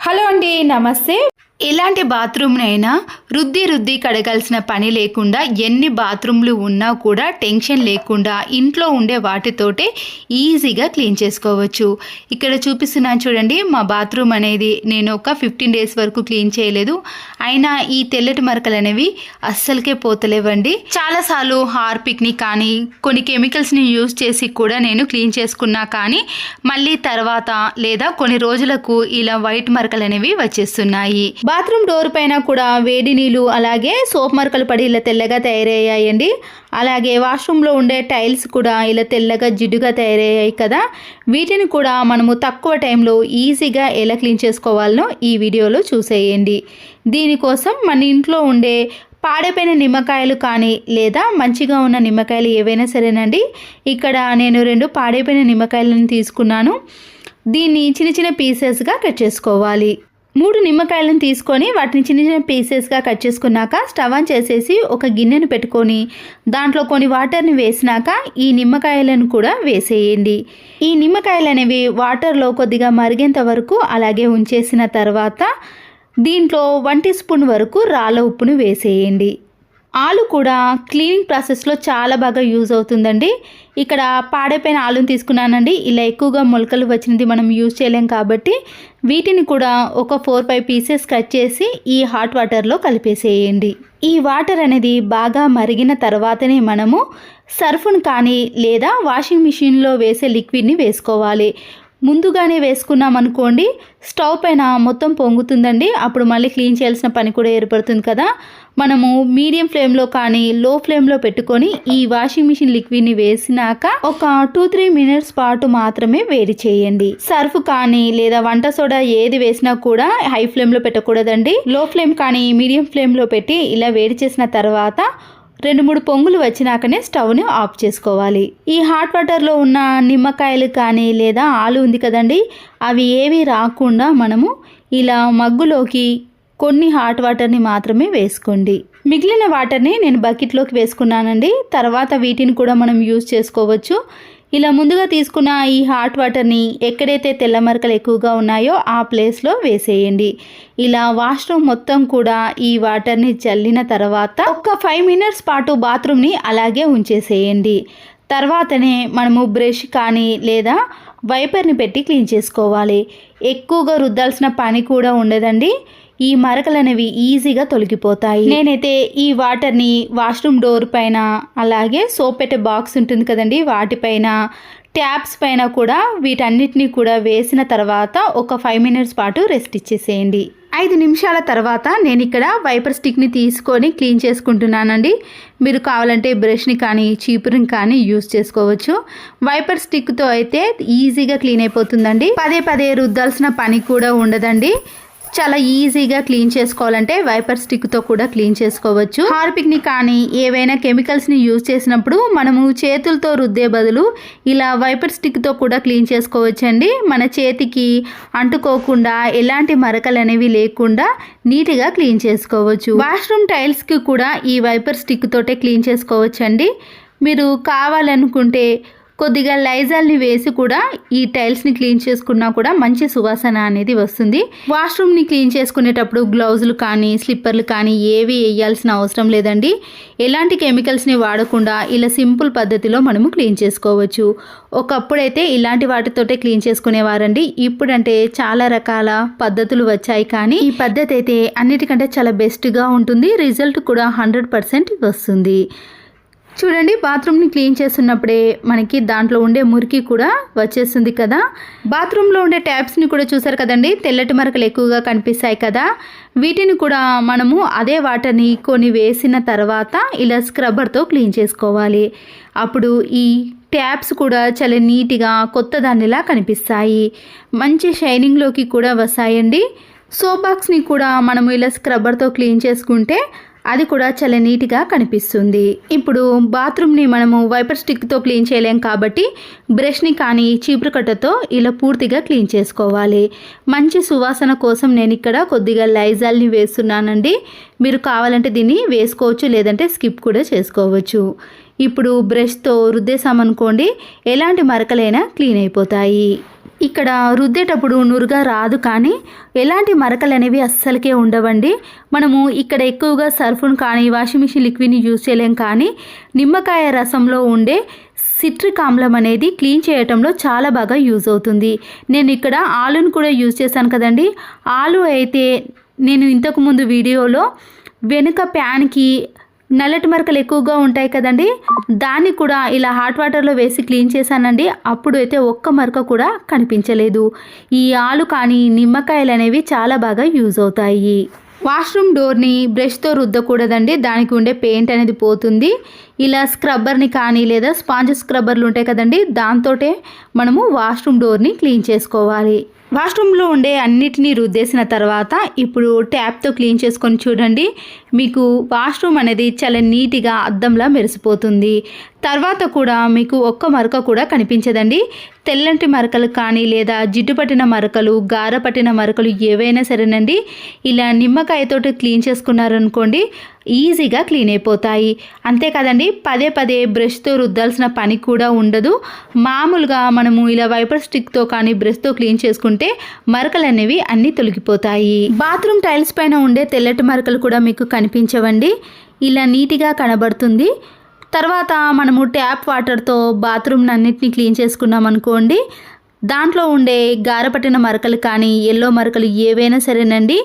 Hello అండి, నమస్తే. ఎలాంటి బాత్రూమ్నైనా రుద్ది కడగాల్సిన పని లేకుండా, ఎన్ని బాత్రూమ్లు ఉన్నా కూడా టెన్షన్ లేకుండా ఇంట్లో ఉండే వాటితోటే ఈజీగా క్లీన్ చేసుకోవచ్చు. ఇక్కడ చూపిస్తున్నాను చూడండి, మా బాత్రూమ్ అనేది నేను ఒక 15 డేస్ వరకు క్లీన్ చేయలేదు. అయినా ఈ తెల్లటి మరకలు అనేవి అస్సలకే పోతలేవండి. చాలాసార్లు హార్పిక్ని కానీ కొన్ని కెమికల్స్ని యూజ్ చేసి కూడా నేను క్లీన్ చేసుకున్నా కానీ మళ్ళీ తర్వాత లేదా కొన్ని రోజులకు ఇలా వైట్ మరకలు అనేవి వచ్చేస్తున్నాయి. బాత్రూమ్ డోర్ పైన కూడా వేడి నీళ్ళు అలాగే సోప్ మరకలు పడి ఇలా తెల్లగా తయారయ్యాయండి. అలాగే వాష్రూమ్లో ఉండే టైల్స్ కూడా ఇలా తెల్లగా జిడ్డుగా తయారయ్యాయి కదా. వీటిని కూడా మనము తక్కువ టైంలో ఈజీగా ఎలా క్లీన్ చేసుకోవాలనో ఈ వీడియోలో చూసేయండి. దీనికోసం మన ఇంట్లో ఉండే పాడైపోయిన నిమ్మకాయలు కానీ లేదా మంచిగా ఉన్న నిమ్మకాయలు ఏవైనా సరేనండి. ఇక్కడ నేను 2 పాడైపోయిన నిమ్మకాయలను తీసుకున్నాను. దీన్ని చిన్న చిన్న పీసెస్గా కట్ చేసుకోవాలి. 3 నిమ్మకాయలను తీసుకొని వాటిని చిన్న చిన్న పీసెస్గా కట్ చేసుకున్నాక స్టవ్ ఆన్ చేసేసి ఒక గిన్నెను పెట్టుకొని దాంట్లో కొన్ని వాటర్ని వేసినాక ఈ నిమ్మకాయలను కూడా వేసేయండి. ఈ నిమ్మకాయలు అనేవి వాటర్లో కొద్దిగా మరిగేంత వరకు అలాగే ఉంచేసిన తర్వాత దీంట్లో 1 టీ స్పూన్ వరకు రాళ్ళ ఉప్పును వేసేయండి. ఆలు కూడా క్లీనింగ్ ప్రాసెస్లో చాలా బాగా యూజ్ అవుతుందండి. ఇక్కడ పాడైపోయిన ఆలుని తీసుకున్నానండి. ఇలా ఎక్కువగా మొలకలు వచ్చినది మనం యూజ్ చేయలేం కాబట్టి వీటిని కూడా ఒక 4-5 పీసెస్ కట్ చేసి ఈ హాట్ వాటర్లో కలిపేసేయండి. ఈ వాటర్ అనేది బాగా మరిగిన తర్వాతనే మనము సర్ఫ్ను కానీ లేదా వాషింగ్ మిషన్లో వేసే లిక్విడ్ని వేసుకోవాలి. ముందుగానే వేసుకున్నాం అనుకోండి, స్టవ్ పైన మొత్తం పొంగుతుందండి. అప్పుడు మళ్ళీ క్లీన్ చేయాల్సిన పని కూడా ఏర్పడుతుంది కదా. మనము మీడియం ఫ్లేమ్లో కానీ లో ఫ్లేమ్లో పెట్టుకొని ఈ వాషింగ్ మిషన్ లిక్విడ్ని వేసినాక ఒక 2-3 మినిట్స్ పాటు మాత్రమే వేడి చేయండి. సర్ఫ్ కానీ లేదా వంట సోడా ఏది వేసినా కూడా హై ఫ్లేమ్లో పెట్టకూడదండి. లో ఫ్లేమ్ కానీ మీడియం ఫ్లేమ్లో పెట్టి ఇలా వేడి చేసిన తర్వాత 2-3 పొంగులు వచ్చినాకనే స్టవ్ని ఆఫ్ చేసుకోవాలి. ఈ హాట్ వాటర్లో ఉన్న నిమ్మకాయలు కానీ లేదా ఆలు ఉంది కదండి, అవి ఏవి రాకుండా మనము ఇలా మగ్గులోకి కొన్ని హాట్ వాటర్ని మాత్రమే వేసుకోండి. మిగిలిన వాటర్ని నేను బకెట్లోకి వేసుకున్నానండి. తర్వాత వీటిని కూడా మనం యూజ్ చేసుకోవచ్చు. ఇలా ముందుగా తీసుకున్న ఈ హాట్ వాటర్ని ఎక్కడైతే తెల్ల మరకలు ఎక్కువగా ఉన్నాయో ఆ ప్లేస్లో వేసేయండి. ఇలా వాష్రూమ్ మొత్తం కూడా ఈ వాటర్ని చల్లిన తర్వాత ఒక 5 మినిట్స్ పాటు బాత్రూమ్ని అలాగే ఉంచేసేయండి. తర్వాతనే మనము బ్రష్ కానీ లేదా వైపర్ని పెట్టి క్లీన్ చేసుకోవాలి. ఎక్కువగా రుద్దాల్సిన పని కూడా ఉండదండి. ఈ మరకలు అనేవి ఈజీగా తొలగిపోతాయి. నేనైతే ఈ వాటర్ని వాష్రూమ్ డోర్ పైన అలాగే సోప్ పెట్టే బాక్స్ ఉంటుంది కదండి వాటిపైన ట్యాప్స్ పైన కూడా వీటన్నిటిని కూడా వేసిన తర్వాత ఒక 5 మినిట్స్ పాటు రెస్ట్ ఇచ్చేసేయండి. 5 నిమిషాల తర్వాత నేను ఇక్కడ వైపర్ స్టిక్ని తీసుకొని క్లీన్ చేసుకుంటున్నానండి. మీరు కావాలంటే బ్రష్ని కానీ చీపురుని కానీ యూజ్ చేసుకోవచ్చు. వైపర్ స్టిక్తో అయితే ఈజీగా క్లీన్ అయిపోతుందండి. పదే రుద్దాల్సిన పని కూడా ఉండదండి. చాలా ఈజీగా క్లీన్ చేసుకోవాలంటే వైపర్ స్టిక్తో కూడా క్లీన్ చేసుకోవచ్చు. హార్పిక్ని కానీ ఏవైనా కెమికల్స్ని యూజ్ చేసినప్పుడు మనము చేతులతో రుద్దే బదులు ఇలా వైపర్ స్టిక్తో కూడా క్లీన్ చేసుకోవచ్చండి. మన చేతికి అంటుకోకుండా ఎలాంటి మరకలు అనేవి లేకుండా నీట్గా క్లీన్ చేసుకోవచ్చు. వాష్రూమ్ టైల్స్కి కూడా ఈ వైపర్ స్టిక్ తోటే క్లీన్ చేసుకోవచ్చండి. మీరు కావాలనుకుంటే కొద్దిగా లైజాల్ని వేసి కూడా ఈ టైల్స్ని క్లీన్ చేసుకున్నా కూడా మంచి సువాసన అనేది వస్తుంది. వాష్రూమ్ని క్లీన్ చేసుకునేటప్పుడు గ్లౌజులు కానీ స్లిప్పర్లు కానీ ఏవి వేయాల్సిన అవసరం లేదండి. ఎలాంటి కెమికల్స్ని వాడకుండా ఇలా సింపుల్ పద్ధతిలో మనము క్లీన్ చేసుకోవచ్చు. ఒకప్పుడైతే ఇలాంటి వాటితోటే క్లీన్ చేసుకునేవారండి. ఇప్పుడంటే చాలా రకాల పద్ధతులు వచ్చాయి, కానీ ఈ పద్ధతి అయితే అన్నిటికంటే చాలా బెస్ట్గా ఉంటుంది. రిజల్ట్ కూడా 100% వస్తుంది. చూడండి, బాత్రూమ్ని క్లీన్ చేస్తున్నప్పుడే మనకి దాంట్లో ఉండే మురికి కూడా వచ్చేస్తుంది కదా. బాత్రూంలో ఉండే ట్యాప్స్ని కూడా చూసారు కదండి, తెల్లటి మరకలు ఎక్కువగా కనిపిస్తాయి కదా. వీటిని కూడా మనము అదే వాటర్ని కొన్ని వేసిన తర్వాత ఇలా స్క్రబ్బర్తో క్లీన్ చేసుకోవాలి. అప్పుడు ఈ ట్యాప్స్ కూడా చాలా నీట్గా కొత్త దానిలా కనిపిస్తాయి. మంచి షైనింగ్లోకి కూడా వస్తాయండి. సోప్ బాక్స్ని కూడా మనము ఇలా స్క్రబ్బర్తో క్లీన్ చేసుకుంటే అది కూడా చాలా నీట్గా కనిపిస్తుంది. ఇప్పుడు బాత్రూమ్ని మనము వైపర్ స్టిక్తో క్లీన్ చేయలేం కాబట్టి బ్రష్ని కానీ చీపురు కట్టతో ఇలా పూర్తిగా క్లీన్ చేసుకోవాలి. మంచి సువాసన కోసం నేను ఇక్కడ కొద్దిగా లైజాల్ని వేస్తున్నానండి. మీరు కావాలంటే దీన్ని వేసుకోవచ్చు, లేదంటే స్కిప్ కూడా చేసుకోవచ్చు. ఇప్పుడు బ్రష్తో రుద్దేసామనుకోండి, ఎలాంటి మరకలైనా క్లీన్ అయిపోతాయి. ఇక్కడ రుద్దేటప్పుడు నురుగా రాదు, కానీ ఎలాంటి మరకలు అనేవి అస్సలకే ఉండవండి. మనము ఇక్కడ ఎక్కువగా సర్ఫును కానీ వాషింగ్ మిషన్ లిక్విడ్ని యూజ్ చేయలేం, కానీ నిమ్మకాయ రసంలో ఉండే సిట్రిక్ ఆమ్లం అనేది క్లీన్ చేయటంలో చాలా బాగా యూజ్ అవుతుంది. నేను ఇక్కడ ఆలును కూడా యూజ్ చేశాను కదండి. ఆలు అయితే నేను ఇంతకుముందు వీడియోలో వెనుక ప్యాన్కి నల్లటి మరకలు ఎక్కువగా ఉంటాయి కదండి, దాన్ని కూడా ఇలా హాట్ వాటర్లో వేసి క్లీన్ చేశానండి. అప్పుడు అయితే ఒక్క మరక కూడా కనిపించలేదు. ఈ ఆలు కానీ నిమ్మకాయలు అనేవి చాలా బాగా యూజ్ అవుతాయి. వాష్రూమ్ డోర్ని బ్రష్తో రుద్దకూడదండి, దానికి ఉండే పెయింట్ అనేది పోతుంది. ఇలా స్క్రబ్బర్ని కానీ లేదా స్పాంజ్ స్క్రబ్బర్లు ఉంటాయి కదండి, దాంతోటే మనము వాష్రూమ్ డోర్ని క్లీన్ చేసుకోవాలి. వాష్రూమ్లో ఉండే అన్నిటినీ రుద్దేసిన తర్వాత ఇప్పుడు ట్యాప్తో క్లీన్ చేసుకొని చూడండి, మీకు వాష్రూమ్ అనేది చాలా నీట్గా అద్దంలా మెరిసిపోతుంది. తర్వాత కూడా మీకు ఒక్క మరక కూడా కనిపించదండి. తెల్లటి మరకలు కానీ లేదా జిడ్డు పట్టిన మరకలు, గార పట్టిన మరకలు ఏవైనా సరేనండి, ఇలా నిమ్మకాయతోటి క్లీన్ చేసుకున్నారనుకోండి ఈజీగా క్లీన్ అయిపోతాయి. అంతే కదండి, పదే పదే బ్రష్తో రుద్దాల్సిన పని కూడా ఉండదు. మామూలుగా మనము ఇలా వైపర్ స్టిక్తో కానీ బ్రష్తో క్లీన్ చేసుకుంటే మరకలు అనేవి అన్నీ తొలగిపోతాయి. బాత్రూమ్ టైల్స్ పైన ఉండే తెల్లటి మరకలు కూడా మీకు కనిపించవండి, ఇలా నీట్గా కనబడుతుంది. తర్వాత మనము ట్యాప్ వాటర్తో బాత్రూమ్ అన్నిటిని క్లీన్ చేసుకున్నాం అనుకోండి, దాంట్లో ఉండే గారపట్టిన మరకలు కానీ ఎల్లో మరకలు ఏవైనా సరేనండి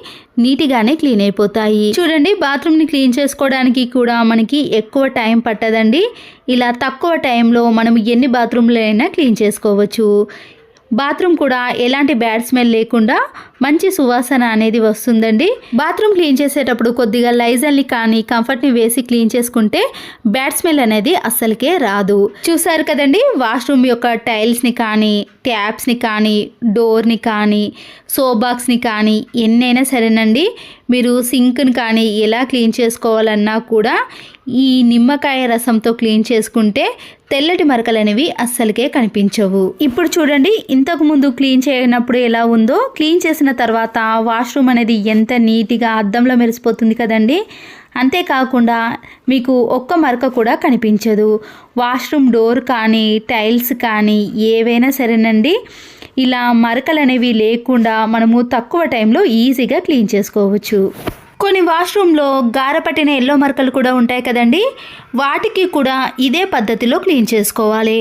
నీట్గానే క్లీన్ అయిపోతాయి. చూడండి, బాత్రూమ్ని క్లీన్ చేసుకోవడానికి కూడా మనకి ఎక్కువ టైం పట్టదండి. ఇలా తక్కువ టైంలో మనం ఎన్ని బాత్రూమ్లు అయినా క్లీన్ చేసుకోవచ్చు. బాత్రూమ్ కూడా ఎలాంటి బ్యాడ్ స్మెల్ లేకుండా మంచి సువాసన అనేది వస్తుందండి. బాత్రూమ్ క్లీన్ చేసేటప్పుడు కొద్దిగా లైజల్ని కానీ కంఫర్ట్ని వేసి క్లీన్ చేసుకుంటే బ్యాడ్ స్మెల్ అనేది అస్సలకే రాదు. చూసారు కదండి, వాష్రూమ్ యొక్క టైల్స్ని కానీ ట్యాప్స్ని కానీ డోర్ని కానీ సోప్ బాక్స్ని కానీ ఎన్నైనా సరేనండి, మీరు సింక్ని కానీ ఎలా క్లీన్ చేసుకోవాలన్నా కూడా ఈ నిమ్మకాయ రసంతో క్లీన్ చేసుకుంటే తెల్లటి మరకలు అనేవి అస్సలకే కనిపించవు. ఇప్పుడు చూడండి, ఇంతకుముందు క్లీన్ చేయనప్పుడు ఎలా ఉందో, క్లీన్ చేసిన తర్వాత వాష్రూమ్ అనేది ఎంత నీట్గా అద్దంలో మెరిసిపోతుంది కదండి. అంతేకాకుండా మీకు ఒక్క మరక కూడా కనిపించదు. వాష్రూమ్ డోర్ కానీ టైల్స్ కానీ ఏవైనా సరేనండి, ఇలా మరకలు అనేవి లేకుండా మనము తక్కువ టైంలో ఈజీగా క్లీన్ చేసుకోవచ్చు. కొన్ని వాష్రూమ్లో గారపట్టిన ఎల్లో మరకలు కూడా ఉంటాయి కదండి, వాటికి కూడా ఇదే పద్ధతిలో క్లీన్ చేసుకోవాలి.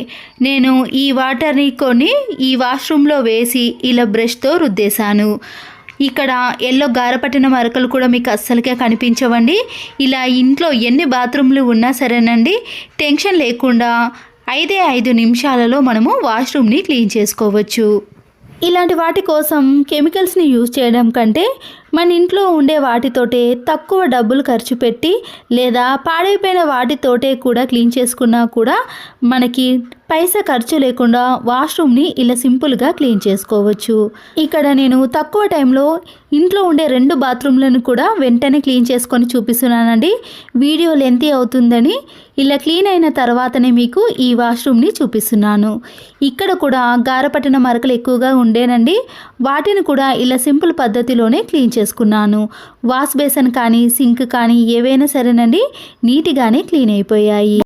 నేను ఈ వాటర్ని కొన్ని ఈ వాష్రూమ్లో వేసి ఇలా బ్రష్తో రుద్దేశాను. ఇక్కడ ఎల్లో గారపట్టిన మరకలు కూడా మీకు అస్సలకే కనిపించవండి. ఇలా ఇంట్లో ఎన్ని బాత్రూమ్లు ఉన్నా సరేనండి, టెన్షన్ లేకుండా 5 నిమిషాలలో మనము వాష్రూమ్ని క్లీన్ చేసుకోవచ్చు. ఇలాంటి వాటి కోసం కెమికల్స్ని యూజ్ చేయడం కంటే మన ఇంట్లో ఉండే వాటితోటే తక్కువ డబ్బులు ఖర్చు పెట్టి లేదా పాడైపోయిన వాటితోటే కూడా క్లీన్ చేసుకున్నా కూడా మనకి పైసా ఖర్చు లేకుండా వాష్రూమ్ని ఇలా సింపుల్గా క్లీన్ చేసుకోవచ్చు. ఇక్కడ నేను తక్కువ టైంలో ఇంట్లో ఉండే 2 బాత్రూమ్లను కూడా వెంటనే క్లీన్ చేసుకొని చూపిస్తున్నానండి. వీడియో లెంతీ అవుతుందని ఇలా క్లీన్ అయిన తర్వాతనే మీకు ఈ వాష్రూమ్ని చూపిస్తున్నాను. ఇక్కడ కూడా గారపట్టిన మరకలు ఎక్కువగా ఉండేనండి, వాటిని కూడా ఇలా సింపుల్ పద్ధతిలోనే క్లీన్ చేసుకున్నాను. వాష్ బేసిన్ కానీ సింక్ కానీ ఏవైనా సరేనండి నీట్గానే క్లీన్ అయిపోయాయి.